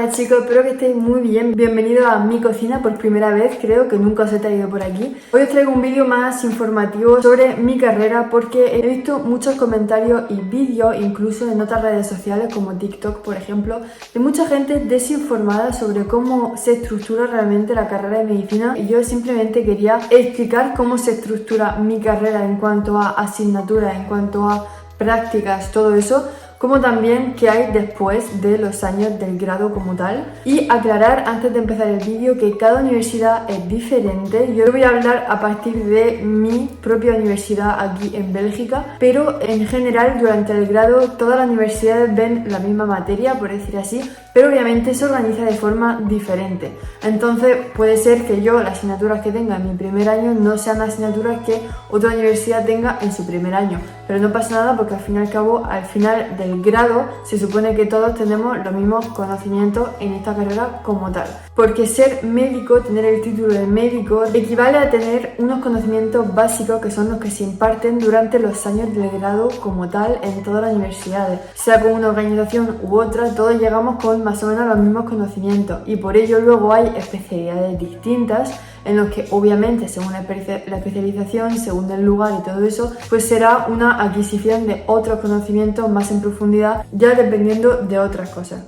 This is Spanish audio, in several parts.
Hola chicos, espero que estéis muy bien. Bienvenidos a mi cocina por primera vez, creo que nunca os he traído por aquí. Hoy os traigo un vídeo más informativo sobre mi carrera porque he visto muchos comentarios y vídeos, incluso en otras redes sociales como TikTok, por ejemplo, de mucha gente desinformada sobre cómo se estructura realmente la carrera de medicina, y yo simplemente quería explicar cómo se estructura mi carrera en cuanto a asignaturas, en cuanto a prácticas, todo eso, como también qué hay después de los años del grado como tal, y aclarar antes de empezar el vídeo que cada universidad es diferente. Yo voy a hablar a partir de mi propia universidad aquí en Bélgica, pero en general durante el grado todas las universidades ven la misma materia, por decir así, pero obviamente se organiza de forma diferente. Entonces puede ser que yo las asignaturas que tenga en mi primer año no sean las asignaturas que otra universidad tenga en su primer año, pero no pasa nada porque al fin y al cabo, al final del grado se supone que todos tenemos los mismos conocimientos en esta carrera como tal, porque ser médico, tener el título de médico, equivale a tener unos conocimientos básicos que son los que se imparten durante los años del grado como tal en todas las universidades, sea con una organización u otra, todos llegamos con más o menos los mismos conocimientos, y por ello luego hay especialidades distintas en los que obviamente según la especialización, según el lugar y todo eso, pues será una adquisición de otros conocimientos más en profundidad, ya dependiendo de otras cosas.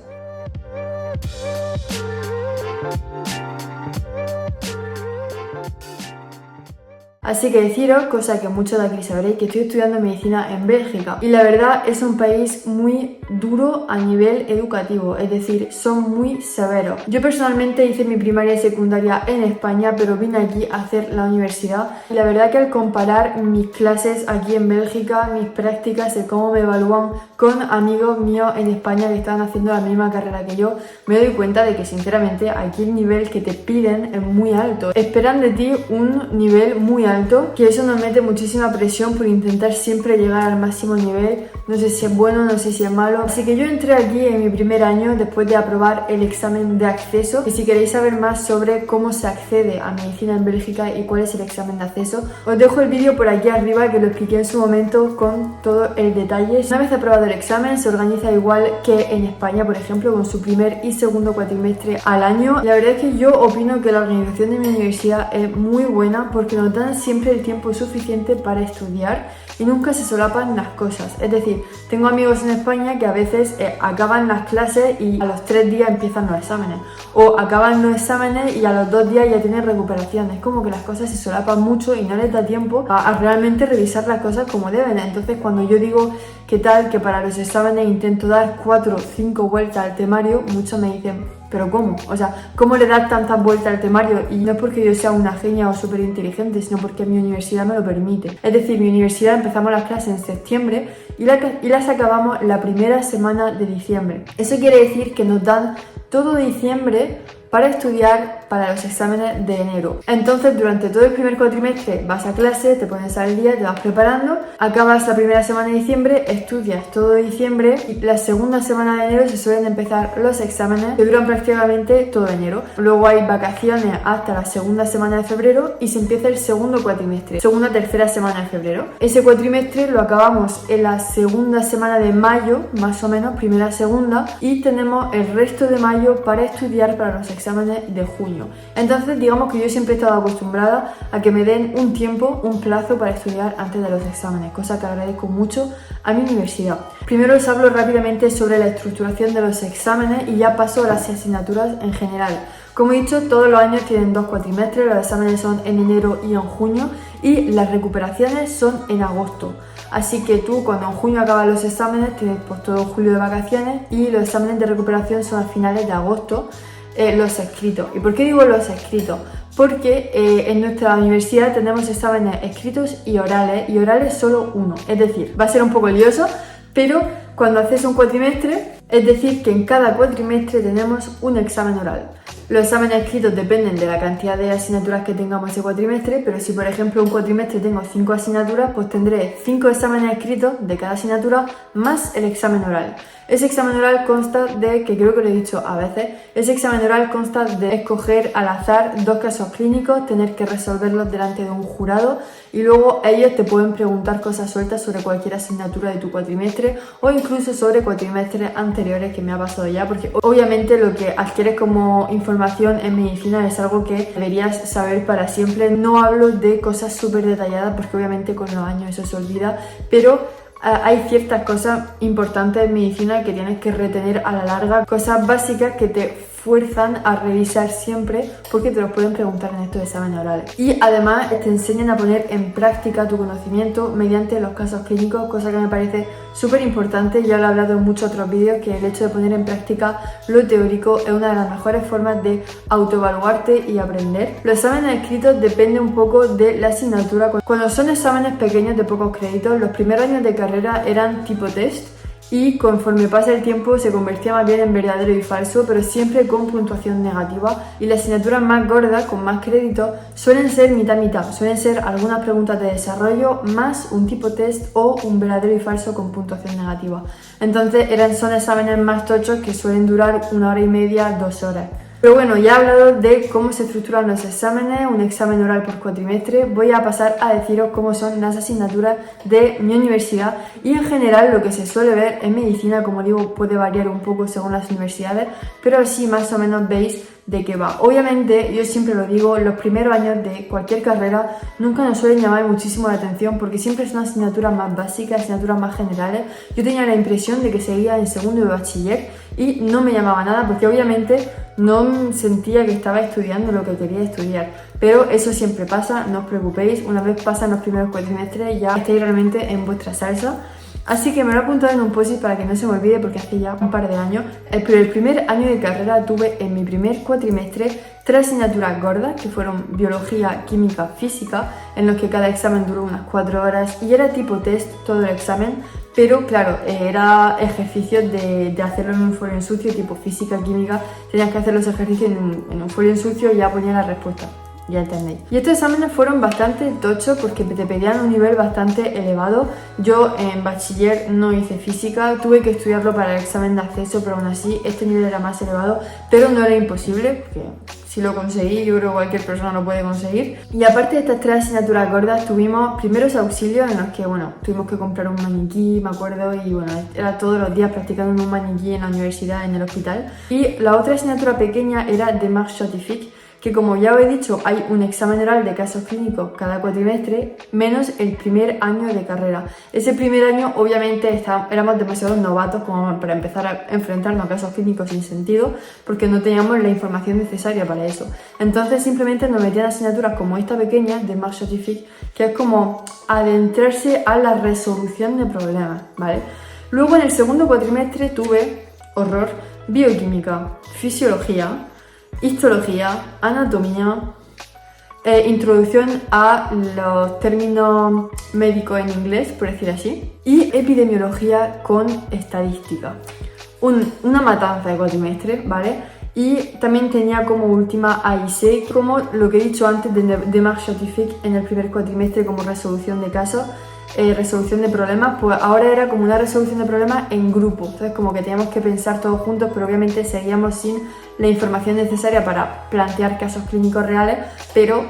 Así que deciros, cosa que muchos de aquí sabréis, que estoy estudiando medicina en Bélgica, y la verdad es un país muy duro a nivel educativo, es decir, son muy severos. Yo personalmente hice mi primaria y secundaria en España, pero vine aquí a hacer la universidad, y la verdad que al comparar mis clases aquí en Bélgica, mis prácticas, el cómo me evalúan con amigos míos en España que están haciendo la misma carrera que yo, me doy cuenta de que sinceramente aquí el nivel que te piden es muy alto. Esperan de ti un nivel muy alto, que eso nos mete muchísima presión por intentar siempre llegar al máximo nivel. No sé si es bueno, no sé si es malo. Así que yo entré aquí en mi primer año después de aprobar el examen de acceso, y si queréis saber más sobre cómo se accede a medicina en Bélgica y cuál es el examen de acceso, os dejo el vídeo por aquí arriba que lo expliqué en su momento con todo el detalle. Una vez aprobado el examen se organiza igual que en España, por ejemplo, con su primer y segundo cuatrimestre al año. La verdad es que yo opino que la organización de mi universidad es muy buena porque nos dan siempre el tiempo suficiente para estudiar y nunca se solapan las cosas. Es decir, tengo amigos en España que a veces acaban las clases y a los 3 días empiezan los exámenes, o acaban los exámenes y a los 2 días ya tienen recuperación. Es como que las cosas se solapan mucho y no les da tiempo a realmente revisar las cosas como deben. Entonces cuando yo digo que tal, que para los exámenes intento dar 4 o 5 vueltas al temario, muchos me dicen, ¿pero cómo? O sea, ¿cómo le das tantas vueltas al temario? Y no es porque yo sea una genia o súper inteligente, sino porque mi universidad me lo permite. Es decir, mi universidad empezamos las clases en septiembre y las acabamos la primera semana de diciembre. Eso quiere decir que nos dan todo diciembre para estudiar para los exámenes de enero. Entonces durante todo el primer cuatrimestre vas a clase, te pones al día, te vas preparando, acabas la primera semana de diciembre, estudias todo diciembre, y la segunda semana de enero se suelen empezar los exámenes que duran prácticamente todo enero. Luego hay vacaciones hasta la segunda semana de febrero y se empieza el segundo cuatrimestre, segunda, tercera semana de febrero. Ese cuatrimestre lo acabamos en la segunda semana de mayo, más o menos, primera, segunda, y tenemos el resto de mayo para estudiar para los exámenes de junio. Entonces digamos que yo siempre he estado acostumbrada a que me den un tiempo, un plazo para estudiar antes de los exámenes, cosa que agradezco mucho a mi universidad. Primero os hablo rápidamente sobre la estructuración de los exámenes y ya paso a las asignaturas en general. Como he dicho, todos los años tienen 2 cuatrimestres, los exámenes son en enero y en junio, y las recuperaciones son en agosto. Así que tú cuando en junio acaban los exámenes tienes pues todo julio de vacaciones, y los exámenes de recuperación son a finales de agosto, los escritos. ¿Y por qué digo los escritos? Porque en nuestra universidad tenemos exámenes escritos y orales solo uno. Es decir, va a ser un poco lioso, pero cuando haces un cuatrimestre, es decir que en cada cuatrimestre tenemos un examen oral. Los exámenes escritos dependen de la cantidad de asignaturas que tengamos ese cuatrimestre, pero si por ejemplo un cuatrimestre tengo 5 asignaturas, pues tendré 5 exámenes escritos de cada asignatura más el examen oral. Ese examen oral consta de, que creo que lo he dicho a veces, ese examen oral consta de escoger al azar 2 casos clínicos, tener que resolverlos delante de un jurado y luego ellos te pueden preguntar cosas sueltas sobre cualquier asignatura de tu cuatrimestre o incluso sobre cuatrimestres anteriores, que me ha pasado ya, porque obviamente lo que adquieres como información en medicina es algo que deberías saber para siempre. No hablo de cosas súper detalladas porque obviamente con los años eso se olvida, pero hay ciertas cosas importantes en medicina que tienes que retener a la larga, cosas básicas que te fuerzan a revisar siempre porque te los pueden preguntar en estos exámenes orales. Y además te enseñan a poner en práctica tu conocimiento mediante los casos clínicos, cosa que me parece súper importante. Ya lo he hablado en muchos otros vídeos, que el hecho de poner en práctica lo teórico es una de las mejores formas de autoevaluarte y aprender. Los exámenes escritos dependen un poco de la asignatura. Cuando son exámenes pequeños de pocos créditos, los primeros años de carrera eran tipo test, y conforme pasa el tiempo se convertía más bien en verdadero y falso, pero siempre con puntuación negativa, y las asignaturas más gordas, con más créditos, suelen ser mitad-mitad, suelen ser algunas preguntas de desarrollo más un tipo test o un verdadero y falso con puntuación negativa. Entonces son exámenes más tochos que suelen durar 1 hora y media, 2 horas. Pero bueno, ya he hablado de cómo se estructuran los exámenes, un examen oral por cuatrimestre. Voy a pasar a deciros cómo son las asignaturas de mi universidad y en general lo que se suele ver en medicina. Como digo, puede variar un poco según las universidades, pero así más o menos veis de qué va. Obviamente, yo siempre lo digo, los primeros años de cualquier carrera nunca nos suelen llamar muchísimo la atención porque siempre son asignaturas más básicas, asignaturas más generales. Yo tenía la impresión de que seguía en segundo de bachiller y no me llamaba nada porque obviamente no sentía que estaba estudiando lo que quería estudiar. Pero eso siempre pasa, no os preocupéis, una vez pasan los primeros cuatrimestres ya estáis realmente en vuestra salsa. Así que me lo he apuntado en un post-it para que no se me olvide porque hace ya un par de años. Pero el primer año de carrera tuve en mi primer cuatrimestre 3 asignaturas gordas que fueron biología, química, física, en los que cada examen duró unas 4 horas y era tipo test todo el examen. Pero claro, era ejercicios de hacerlo en un folio en sucio, tipo física, química, tenías que hacer los ejercicios en un folio en sucio y ya ponía la respuesta. Ya entendéis. Y estos exámenes fueron bastante tochos porque te pedían un nivel bastante elevado. Yo en bachiller no hice física, tuve que estudiarlo para el examen de acceso, pero aún así este nivel era más elevado, pero no era imposible, porque si lo conseguí, yo creo que cualquier persona lo puede conseguir. Y aparte de estas 3 asignaturas gordas, tuvimos primeros auxilios en los que, bueno, tuvimos que comprar un maniquí, me acuerdo, y bueno, era todos los días practicando en un maniquí en la universidad, en el hospital. Y la otra asignatura pequeña era Démarche Scientifique, que como ya os he dicho, hay un examen oral de casos clínicos cada cuatrimestre, menos el primer año de carrera. Ese primer año, obviamente, éramos demasiado novatos como para empezar a enfrentarnos a casos clínicos sin sentido, porque no teníamos la información necesaria para eso. Entonces, simplemente nos metían asignaturas como esta pequeña, de Démarche Scientifique, que es como adentrarse a la resolución de problemas, ¿vale? Luego, en el segundo cuatrimestre, tuve, horror, bioquímica, fisiología, histología, anatomía, introducción a los términos médicos en inglés, por decir así, y epidemiología con estadística. Una matanza de cuatrimestre, ¿vale? Y también tenía como última AIC, como lo que he dicho antes de Démarche Scientifique en el primer cuatrimestre como resolución de casos. Resolución de problemas, pues ahora era como una resolución de problemas en grupo, entonces como que teníamos que pensar todos juntos, pero obviamente seguíamos sin la información necesaria para plantear casos clínicos reales, pero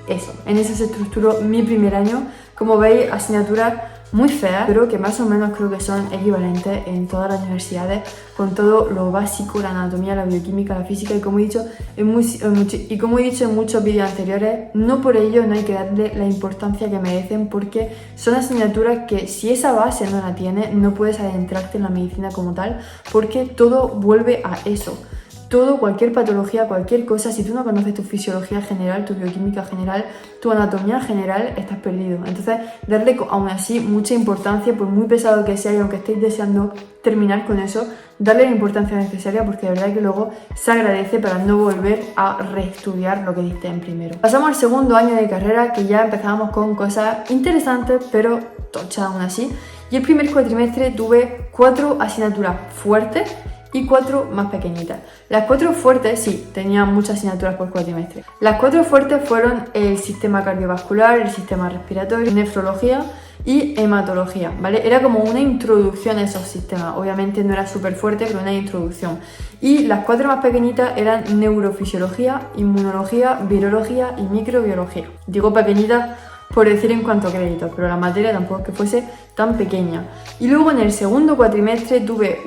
eso, en eso se estructuró mi primer año. Como veis, asignaturas muy feas, pero que más o menos creo que son equivalentes en todas las universidades, con todo lo básico, la anatomía, la bioquímica, la física, y como he dicho en muchos vídeos anteriores, no por ello no hay que darle la importancia que merecen, porque son asignaturas que si esa base no la tienes, no puedes adentrarte en la medicina como tal, porque todo vuelve a eso. Todo, cualquier patología, cualquier cosa, si tú no conoces tu fisiología general, tu bioquímica general, tu anatomía general, estás perdido. Entonces, darle aún así mucha importancia, por muy pesado que sea, y aunque estéis deseando terminar con eso, darle la importancia necesaria, porque de verdad que luego se agradece para no volver a reestudiar lo que diste en primero. Pasamos al segundo año de carrera, que ya empezábamos con cosas interesantes, pero tochas aún así. Y el primer cuatrimestre tuve 4 asignaturas fuertes y 4 más pequeñitas. Las 4 fuertes, sí, tenían muchas asignaturas por cuatrimestre. Las 4 fuertes fueron el sistema cardiovascular, el sistema respiratorio, nefrología y hematología, ¿vale? Era como una introducción a esos sistemas, obviamente no era súper fuerte, pero una introducción. Y las 4 más pequeñitas eran neurofisiología, inmunología, virología y microbiología. Digo pequeñitas por decir en cuanto a créditos, pero la materia tampoco es que fuese tan pequeña. Y luego en el segundo cuatrimestre tuve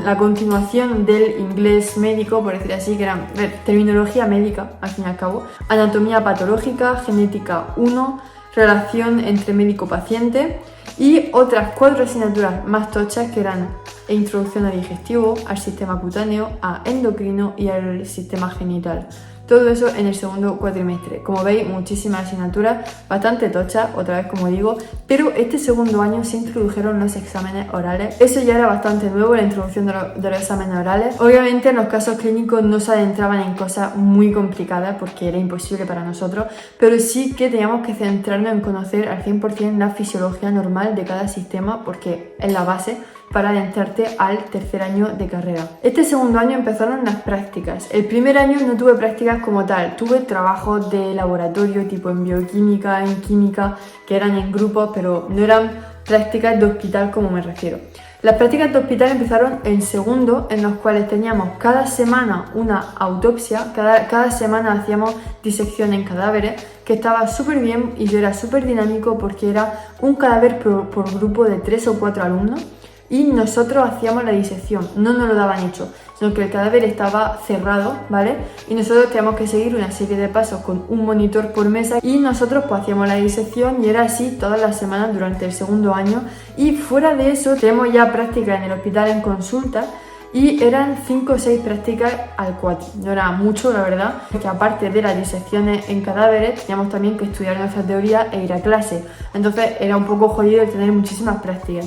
la continuación del inglés médico, por decir así, que era terminología médica, al fin y al cabo, anatomía patológica, genética 1, relación entre médico-paciente y otras 4 asignaturas más tochas que eran introducción al digestivo, al sistema cutáneo, a endocrino y al sistema genital. Todo eso en el segundo cuatrimestre. Como veis, muchísimas asignaturas, bastante tochas, otra vez como digo, pero este segundo año se introdujeron los exámenes orales. Eso ya era bastante nuevo, la introducción de los exámenes orales. Obviamente en los casos clínicos no se adentraban en cosas muy complicadas porque era imposible para nosotros, pero sí que teníamos que centrarnos en conocer al 100% la fisiología normal de cada sistema porque es la base para adentrarte al tercer año de carrera. Este segundo año empezaron las prácticas. El primer año no tuve prácticas como tal, tuve trabajos de laboratorio tipo en bioquímica, en química, que eran en grupos, pero no eran prácticas de hospital como me refiero. Las prácticas de hospital empezaron en segundo, en los cuales teníamos cada semana una autopsia, cada semana hacíamos disección en cadáveres, que estaba súper bien y yo era súper dinámico porque era un cadáver por grupo de 3 o 4 alumnos. Y nosotros hacíamos la disección, no nos lo daban hecho, sino que el cadáver estaba cerrado, ¿vale? Y nosotros teníamos que seguir una serie de pasos con un monitor por mesa y nosotros pues hacíamos la disección y era así todas las semanas durante el segundo año. Y fuera de eso tenemos ya prácticas en el hospital en consulta y eran 5 o 6 prácticas al cuatri, no era mucho la verdad, porque aparte de las disecciones en cadáveres teníamos también que estudiar nuestra teoría e ir a clase, entonces era un poco jodido el tener muchísimas prácticas.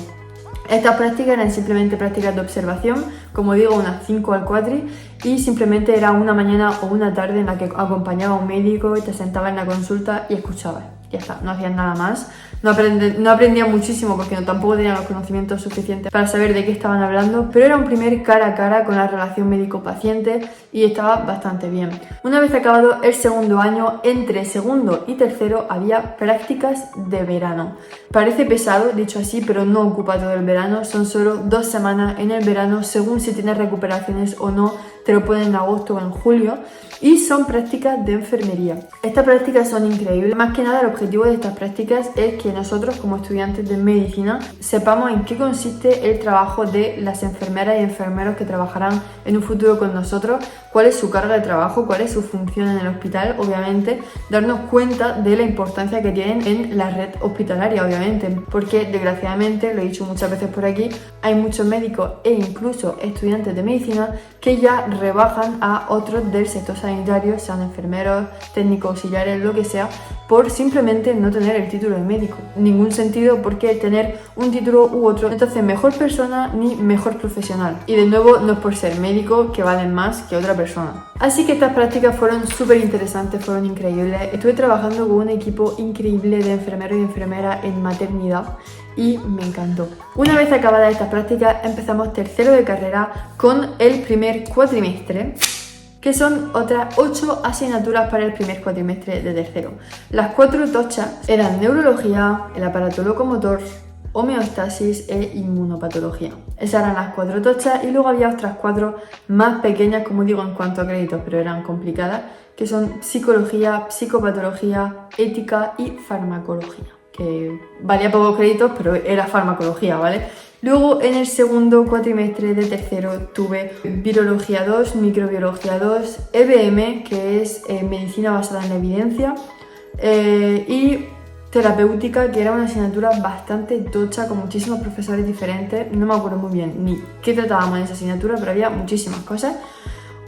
Estas prácticas eran simplemente prácticas de observación, como digo, unas 5 al cuatri, y simplemente era una mañana o una tarde en la que acompañaba a un médico y te sentaba en la consulta y escuchabas. Ya está, no hacías nada más. No aprendía muchísimo porque tampoco tenía los conocimientos suficientes para saber de qué estaban hablando, pero era un primer cara a cara con la relación médico-paciente y estaba bastante bien. Una vez acabado el segundo año, entre segundo y tercero había prácticas de verano. Parece pesado, dicho así, pero no ocupa todo el verano, son solo 2 semanas en el verano, según si tienes recuperaciones o no, te lo ponen en agosto o en julio, y son prácticas de enfermería. Estas prácticas son increíbles, más que nada el objetivo de estas prácticas es que nosotros como estudiantes de medicina sepamos en qué consiste el trabajo de las enfermeras y enfermeros que trabajarán en un futuro con nosotros, cuál es su carga de trabajo, cuál es su función en el hospital, obviamente, darnos cuenta de la importancia que tienen en la red hospitalaria, obviamente, porque desgraciadamente, lo he dicho muchas veces por aquí, hay muchos médicos e incluso estudiantes de medicina que ya rebajan a otros del sector sanitario, sean enfermeros, técnicos auxiliares, lo que sea, por simplemente no tener el título de médico. Ningún sentido porque tener un título u otro no te hace mejor persona ni mejor profesional. Y de nuevo, no es por ser médico que valen más que otra persona. Así que estas prácticas fueron súper interesantes, fueron increíbles. Estuve trabajando con un equipo increíble de enfermeros y enfermeras en maternidad y me encantó. Una vez acabadas estas prácticas, empezamos tercero de carrera con el primer cuatrimestre, que son otras 8 asignaturas para el primer cuatrimestre de tercero. Las 4 tochas eran neurología, el aparato locomotor, homeostasis e inmunopatología. Esas eran las 4 tochas y luego había otras 4 más pequeñas, como digo, en cuanto a créditos, pero eran complicadas, que son psicología, psicopatología, ética y farmacología, que valía pocos créditos, pero era farmacología, ¿vale? Luego en el segundo cuatrimestre de tercero tuve virología 2, microbiología 2, EBM, que es medicina basada en la evidencia, y terapéutica, que era una asignatura bastante tocha con muchísimos profesores diferentes. No me acuerdo muy bien ni qué tratábamos en esa asignatura, pero había muchísimas cosas.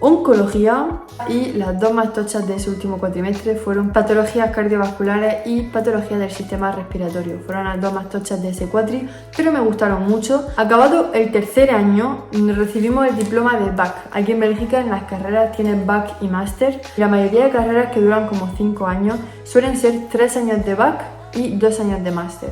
Oncología, y las 2 más tochas de ese último cuatrimestre fueron patologías cardiovasculares y patologías del sistema respiratorio. Fueron las 2 más tochas de ese cuatri, pero me gustaron mucho. Acabado el tercer año, recibimos el diploma de BAC. Aquí en Bélgica en las carreras tienen BAC y máster. La mayoría de carreras que duran como 5 años suelen ser 3 años de BAC y 2 años de máster.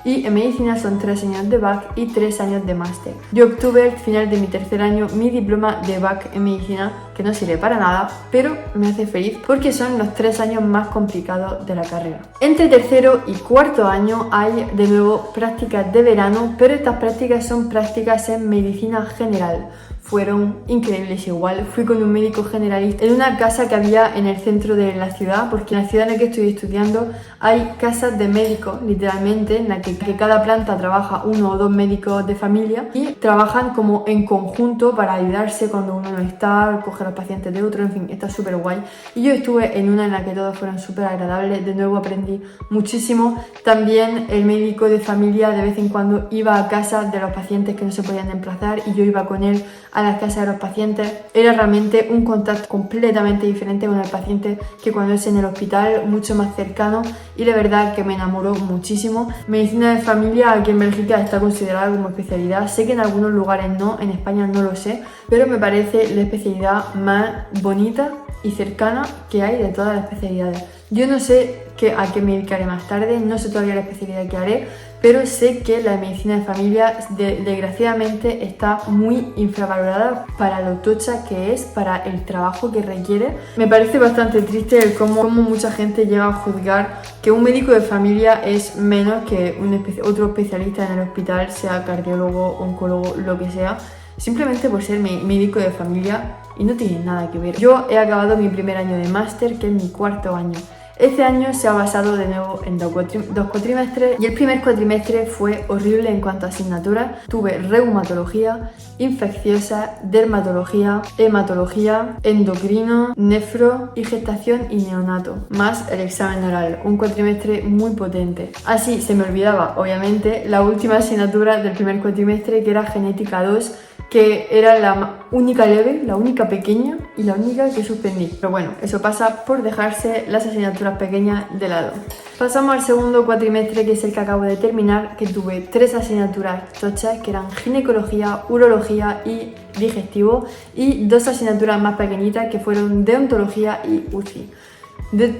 y en medicina son 3 años de BAC y 3 años de máster. Yo obtuve al final de mi tercer año mi diploma de BAC en medicina, que no sirve para nada, pero me hace feliz porque son los 3 años más complicados de la carrera. Entre tercero y cuarto año hay de nuevo prácticas de verano, pero estas prácticas son prácticas en medicina general. Fueron increíbles igual. Fui con un médico generalista en una casa que había en el centro de la ciudad, porque en la ciudad en la que estoy estudiando hay casas de médicos, literalmente, en la que cada planta trabaja 1 o 2 médicos de familia y trabajan como en conjunto para ayudarse cuando uno no está, coger a los pacientes de otro, en fin, está súper guay. Y yo estuve en una en la que todos fueron súper agradables, de nuevo aprendí muchísimo. También el médico de familia de vez en cuando iba a casa de los pacientes que no se podían desplazar y yo iba con él a las casas de los pacientes. Era realmente un contacto completamente diferente con el paciente que cuando es en el hospital, mucho más cercano, y la verdad que me enamoró muchísimo. Medicina de familia aquí en Bélgica está considerada como especialidad, sé que en algunos lugares no, en España no lo sé, pero me parece la especialidad más bonita y cercana que hay de todas las especialidades. Yo no sé a qué me dedicaré más tarde, no sé todavía la especialidad que haré, pero sé que la medicina de familia desgraciadamente está muy infravalorada para lo tocha que es, para el trabajo que requiere. Me parece bastante triste el cómo mucha gente llega a juzgar que un médico de familia es menos que otro especialista en el hospital, sea cardiólogo, oncólogo, lo que sea, simplemente por ser médico de familia, y no tiene nada que ver. Yo he acabado mi primer año de máster, que es mi cuarto año. Este año se ha basado de nuevo en dos cuatrimestres y el primer cuatrimestre fue horrible en cuanto a asignaturas. Tuve reumatología, infecciosa, dermatología, hematología, endocrino, nefro y gestación y neonato, más el examen oral, un cuatrimestre muy potente. Así se me olvidaba, obviamente, la última asignatura del primer cuatrimestre, que era genética 2, que era la única leve, la única pequeña y la única que suspendí. Pero bueno, eso pasa por dejarse las asignaturas pequeñas de lado. Pasamos al segundo cuatrimestre, que es el que acabo de terminar, que tuve 3 asignaturas tochas, que eran ginecología, urología y digestivo, y 2 asignaturas más pequeñitas, que fueron deontología y UCI.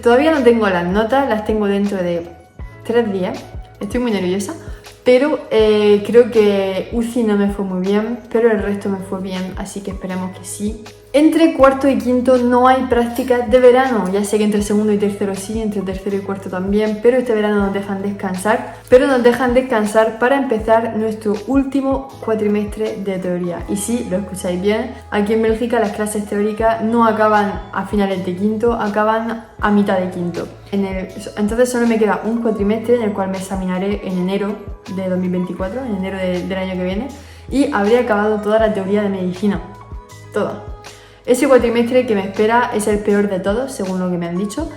Todavía no tengo las notas, las tengo dentro de 3 días, estoy muy nerviosa. Pero creo que UCI no me fue muy bien, pero el resto me fue bien, así que esperemos que sí. Entre cuarto y quinto no hay prácticas de verano. Ya sé que entre segundo y tercero sí, entre tercero y cuarto también, pero este verano nos dejan descansar. Pero nos dejan descansar para empezar nuestro último cuatrimestre de teoría. Y sí, lo escucháis bien, aquí en Bélgica las clases teóricas no acaban a finales de quinto, acaban a mitad de quinto. Entonces solo me queda un cuatrimestre en el cual me examinaré en enero de 2024, en enero del año que viene, y habré acabado toda la teoría de medicina, toda. Ese cuatrimestre que me espera es el peor de todos, según lo que me han dicho,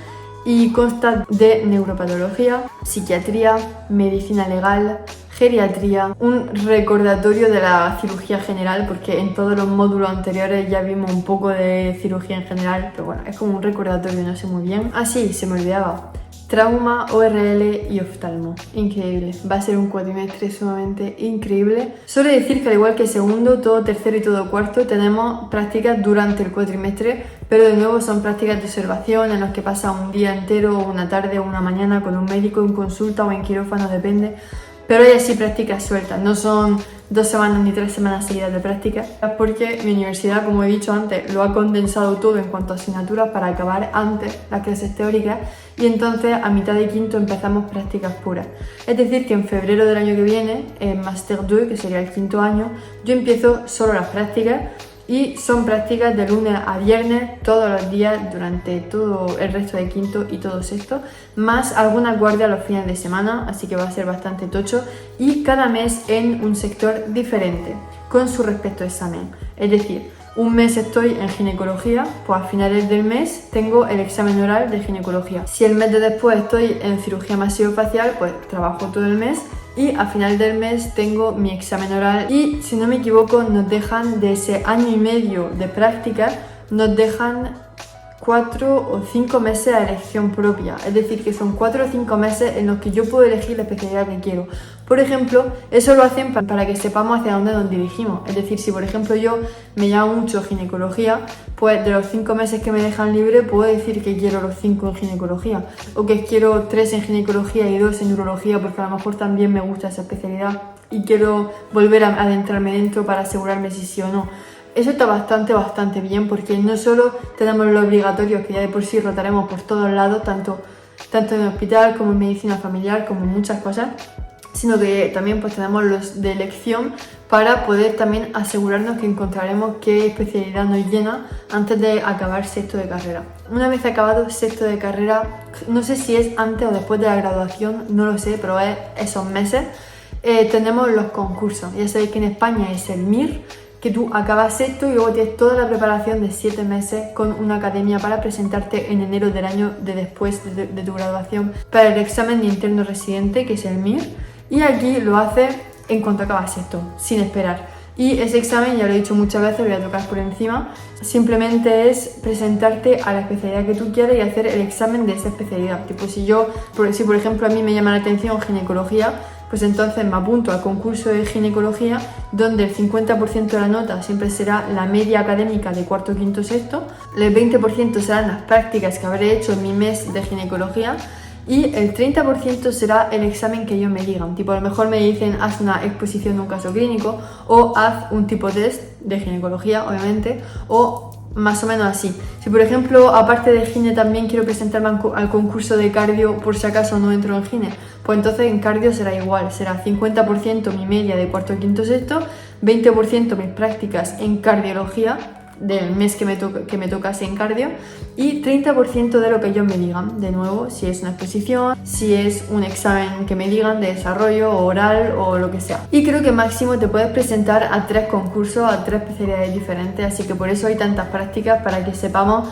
y consta de neuropatología, psiquiatría, medicina legal, geriatría, un recordatorio de la cirugía general, porque en todos los módulos anteriores ya vimos un poco de cirugía en general, pero bueno, es como un recordatorio, no sé muy bien. Ah, sí, se me olvidaba. Trauma, ORL y oftalmo. Increíble. Va a ser un cuatrimestre sumamente increíble. Solo decir que al igual que segundo, todo tercero y todo cuarto tenemos prácticas durante el cuatrimestre, pero de nuevo son prácticas de observación en las que pasa un día entero, una tarde o una mañana con un médico en consulta o en quirófano, depende. Pero hay así prácticas sueltas, no son 2 semanas ni 3 semanas seguidas de prácticas, porque mi universidad, como he dicho antes, lo ha condensado todo en cuanto a asignaturas para acabar antes las clases teóricas, y entonces a mitad de quinto empezamos prácticas puras. Es decir, que en febrero del año que viene, en Master 2, que sería el quinto año, yo empiezo solo las prácticas, y son prácticas de lunes a viernes todos los días durante todo el resto de quinto y todo sexto, más algunas guardias los fines de semana, así que va a ser bastante tocho, y cada mes en un sector diferente con su respecto examen. Es decir, un mes estoy en ginecología, pues a finales del mes tengo el examen oral de ginecología. Si el mes de después estoy en cirugía masilofacial, pues trabajo todo el mes y a final del mes tengo mi examen oral, y si no me equivoco nos dejan de ese año y medio de práctica, nos dejan 4 o 5 meses a elección propia, es decir que son 4 o 5 meses en los que yo puedo elegir la especialidad que quiero. Por ejemplo, eso lo hacen para que sepamos hacia dónde nos dirigimos. Es decir, si por ejemplo yo me llama mucho ginecología, pues de los 5 meses que me dejan libre puedo decir que quiero los 5 en ginecología, o que quiero 3 en ginecología y 2 en urología, porque a lo mejor también me gusta esa especialidad y quiero volver a adentrarme dentro para asegurarme si sí o no. Eso está bastante bien, porque no solo tenemos los obligatorios, que ya de por sí rotaremos por todos lados, tanto en el hospital como en medicina familiar, como en muchas cosas, sino que también pues tenemos los de elección para poder también asegurarnos que encontraremos qué especialidad nos llena antes de acabar sexto de carrera. Una vez acabado sexto de carrera, no sé si es antes o después de la graduación, no lo sé, pero es esos meses, tenemos los concursos. Ya sabéis que en España es el MIR, que tú acabas sexto y luego tienes toda la preparación de 7 meses con una academia para presentarte en enero del año de después de tu graduación para el examen de interno residente, que es el MIR, y aquí lo haces en cuanto acabas sexto, sin esperar. Y ese examen, ya lo he dicho muchas veces, lo voy a tocar por encima, simplemente es presentarte a la especialidad que tú quieres y hacer el examen de esa especialidad. Tipo, si por ejemplo a mí me llama la atención ginecología, pues entonces me apunto al concurso de ginecología, donde el 50% de la nota siempre será la media académica de cuarto, quinto, sexto, el 20% serán las prácticas que habré hecho en mi mes de ginecología y el 30% será el examen que ellos me digan. Tipo, a lo mejor me dicen haz una exposición de un caso clínico o haz un tipo test de ginecología, obviamente, o más o menos así. Si por ejemplo, aparte de gine también quiero presentarme al concurso de cardio por si acaso no entro en gine, pues entonces en cardio será igual, será 50% mi media de cuarto, quinto, sexto, 20% mis prácticas en cardiología del mes que me tocase en cardio y 30% de lo que ellos me digan. De nuevo, si es una exposición, si es un examen que me digan de desarrollo o oral o lo que sea. Y creo que máximo te puedes presentar a 3 concursos, a 3 especialidades diferentes, así que por eso hay tantas prácticas, para que sepamos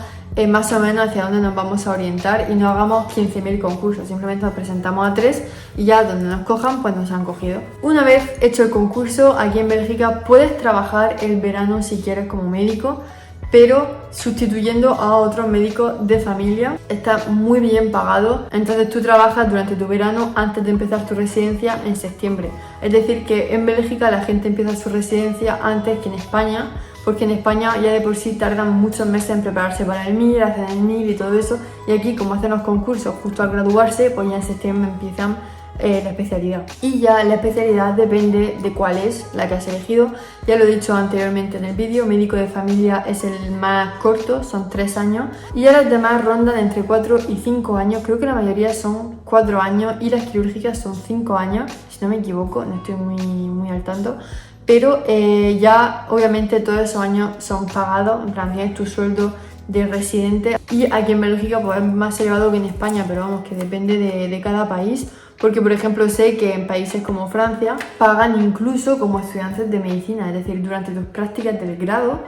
más o menos hacia dónde nos vamos a orientar y no hagamos 15.000 concursos, simplemente nos presentamos a 3 y ya donde nos cojan pues nos han cogido. Una vez hecho el concurso, aquí en Bélgica puedes trabajar el verano si quieres como médico, pero sustituyendo a otros médicos de familia. Está muy bien pagado, entonces tú trabajas durante tu verano antes de empezar tu residencia en septiembre. Es decir que en Bélgica la gente empieza su residencia antes que en España, porque en España ya de por sí tardan muchos meses en prepararse para el MIR, hacer el NIR y todo eso, y aquí como hacen los concursos justo al graduarse, pues ya en septiembre empiezan la especialidad. Y ya la especialidad depende de cuál es la que has elegido. Ya lo he dicho anteriormente en el vídeo, médico de familia es el más corto, son 3 años, y ya las demás rondan entre 4 y 5 años, creo que la mayoría son 4 años y las quirúrgicas son 5 años, si no me equivoco, no estoy muy al tanto. Pero ya obviamente todos esos años son pagados, en plan tienes tu sueldo de residente, y aquí en Bélgica pues es más elevado que en España, pero vamos, que depende de cada país, porque por ejemplo sé que en países como Francia pagan incluso como estudiantes de medicina, es decir, durante tus prácticas del grado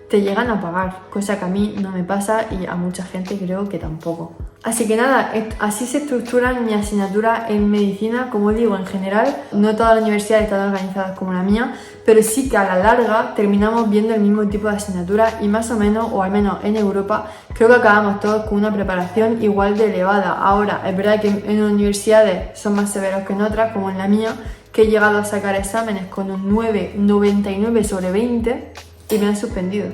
te llegan a pagar, cosa que a mí no me pasa y a mucha gente creo que tampoco. Así que nada, así se estructuran mi asignatura en medicina. Como digo, en general, no todas las universidades están organizadas como la mía, pero sí que a la larga terminamos viendo el mismo tipo de asignatura y más o menos, o al menos en Europa, creo que acabamos todos con una preparación igual de elevada. Ahora, es verdad que en universidades son más severos que en otras, como en la mía, que he llegado a sacar exámenes con un 9,99 sobre 20 y me han suspendido.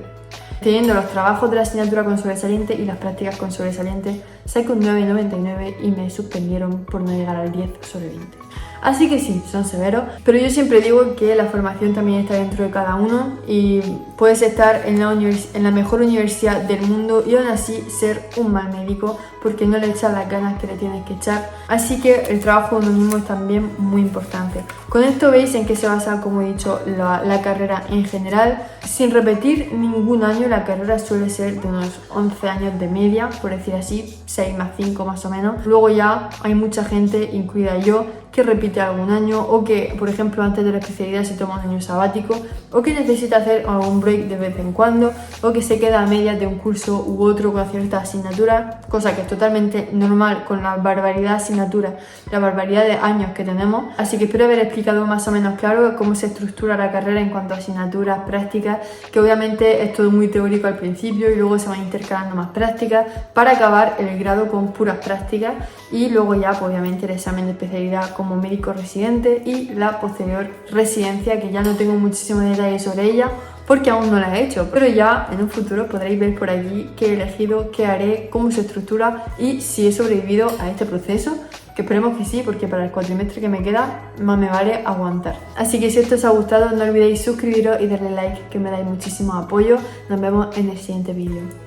Teniendo los trabajos de la asignatura con sobresaliente y las prácticas con sobresaliente, saqué un 9,99 y me suspendieron por no llegar al 10 sobre 20. Así que sí, son severos, pero yo siempre digo que la formación también está dentro de cada uno y puedes estar en la mejor universidad del mundo y aún así ser un mal médico porque no le echas las ganas que le tienes que echar. Así que el trabajo de uno mismo es también muy importante. Con esto veis en qué se basa, como he dicho, la carrera en general. Sin repetir ningún año, la carrera suele ser de unos 11 años de media, por decir así, 6 más 5 más o menos. Luego ya hay mucha gente, incluida yo, que repite algún año o que, por ejemplo, antes de la especialidad se toma un año sabático o que necesita hacer algún break de vez en cuando o que se queda a medias de un curso u otro con ciertas asignaturas, cosa que es totalmente normal con la barbaridad de asignaturas, la barbaridad de años que tenemos. Así que espero haber explicado más o menos claro cómo se estructura la carrera en cuanto a asignaturas, prácticas, que obviamente es todo muy teórico al principio y luego se van intercalando más prácticas para acabar el grado con puras prácticas y luego ya pues, obviamente el examen de especialidad como médico médico residente y la posterior residencia, que ya no tengo muchísimos detalles sobre ella porque aún no la he hecho, pero ya en un futuro podréis ver por allí qué he elegido, qué haré, cómo se estructura y si he sobrevivido a este proceso, que esperemos que sí, porque para el cuatrimestre que me queda más me vale aguantar. Así que si esto os ha gustado, no olvidéis suscribiros y darle like, que me dais muchísimo apoyo. Nos vemos en el siguiente vídeo.